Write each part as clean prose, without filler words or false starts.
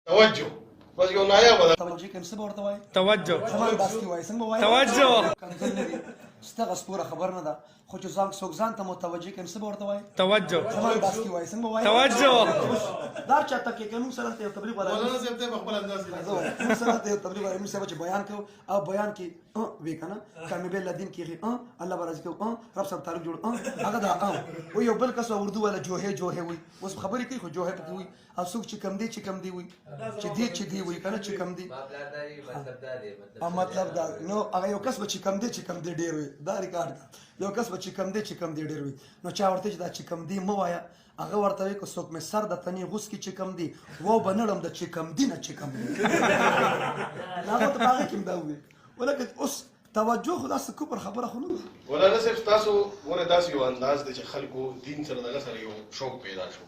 توجه بس یو نایابه توجه کوم څه به ورته وایي توجه زما داس کې وایي څنګه به وایي توجه کنځل نه دي ستغه سپوره خبر نه ده خو چې څوک ځان ته متوجه کوم څه به ورته وایي توجه زما داس کې وایي څنګه به وایي توجه دا چاته کې کوم سره ته تبلیغ ولا مولانا صاحب ته په خپل انداز کې موږ سره ته تبلیغ ولا موږ سره چې بیان کوو او بیان کې وی کنه کلمه به لدین کې الله برز کو رب سب تعالی جوړ هغه دا او یو بل کس اردو ولا جوهه وي اوس خبرې کوي خو جوهه پکې وي او څوک چې کم دی وي چې دی وي کنه چې کم دی مطلب دا نو هغه یو کس چې کم دی ډیر وي دا ریکارډ یو کس چې کم دی ډیر وي نو چا ورته چې دا چې کم دی مو وایا هغه ورته وي که څوک مې سر د تنې غوس کې چې کم دی و بنړم د چې کم دی نه چې کم دی هغه ته هغه کوم دا وي ولکه اوس توجه خدا څه کوپر خبره خو نه مولانا صاحب تاسو ور داسې یو انداز دی چې خلکو دین سره دغه سره یو شوق پیدا شو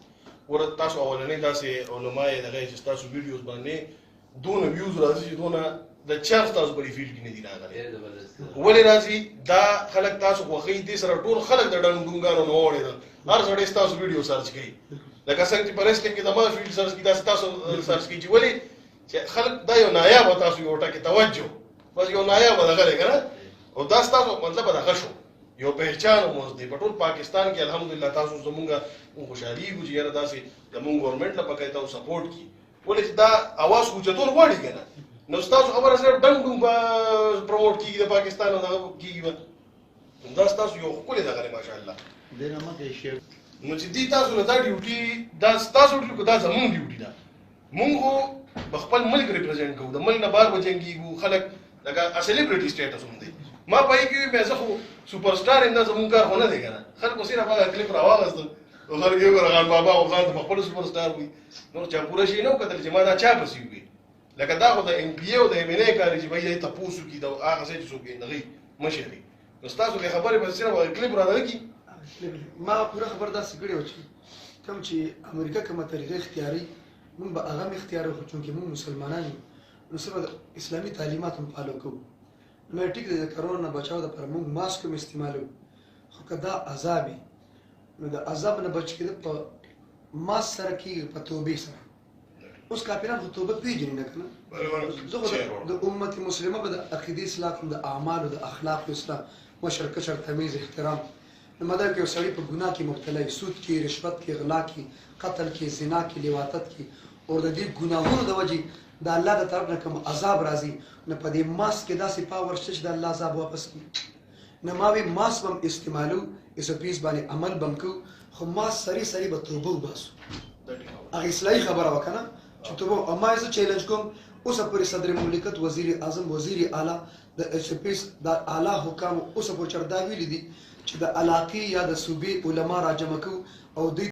ور تاسو اولنې داسې علماء دغه چې تاسو ویډیوز باندې دونه ویوز راځي دونه د چارج تاسو په فیلډ کې نه دي راغلي ولې راځي دا خلک تاسو خوښي دي سره ټول خلک د ډنګونګانو نه وړي هر ځای تاسو ویډیو سرچ کوي لکه څنګه چې پرېس کې د ما فیلډ سرچ کوي تاسو سرچ کوي چې ولې چې خلک دا یو نایاب تاسو یو ټکی توجه بس یو نایاب دغه کنه او دا تاسو مطلب دغه شو یو پہچان مو دی په ټول پاکستان کې الحمدلله تاسو زمونږه خوشحالي کو چې یاره داسې زمونږ ګورنمنت له پکې تاسو سپورټ کی ولې دا आवाज اوچتول غواړي کنه نو تاسو خبره سره ډنګ پروموټ کیږي د پاکستان او دغه کیږي دا تاسو یو خپل دغه ماشاءالله دنه مکه شی نو چې دي تاسو له دا ډیوټي دا تاسو ډیوټي کو دا زمونږ ډیوټي ده مونږ خپل ملک ریپرزینټ کوو د ملک نه بار وجنګیږو خلک لکه سلیبریټي سټیټس هم دی ما پای کې مې زه خو سوپر سٹار انده زمون کار خو نه دی کنه خلکو سره هغه کلیپ راوغستل او خلک یو غرغان بابا او ځان په خپل سوپر سٹار وي نو چا پوره شي نو کتل چې ما دا چا پسی وي لکه دا خو د ام پی او د ام ان ای کار چې وایي ته پوسو کی دا هغه څه چې څوک نه غي مشري نو تاسو له خبرې به سره کلیپ راغی ما پوره خبر دا سګړی و چې کوم چې امریکا کومه طریقه اختیاري مونږ به هغه اختیار خو چونکې مونږ مسلمانان یو نو سبا اسلامي تعلیمات هم فالو کوو نو ټیک د کرونا نه بچاو د پر مونږ ماسک هم استعمالو خو کدا عذاب نو د عذاب نه بچ کېده په ماس سره کې په توبې سره اوس کافرانو خو توبه پیژني نه کنه زه د امت مسلمه به د عقیدې اصلاح د اعمال او د اخلاق اصلاح مشرکشر تمیز احترام مدار کې سړی په ګناه کې مبتلا سود کې رشوت کې غلا کې قتل کې زنا کې لواطت کې او د دې ګناهونو د وجې د الله د طرف نه کوم عذاب راځي نو په دې ماس کې داسې پاور شته چې د الله عذاب واپس کړي نو ما وی ماس بم استعمالو ایسو پیس باندې عمل بم کو خو ماس سری به توبه وباسو هغه اصلاحي خبره وکنه چې توبه اما یې چیلنج کوم اوس پر صدر مملکت وزیر اعظم وزیر اعلی د ایسو پیس د اعلی حکام اوس په چرداوی لیدي چې د علاقې یا د صوبې علما راجمع کو او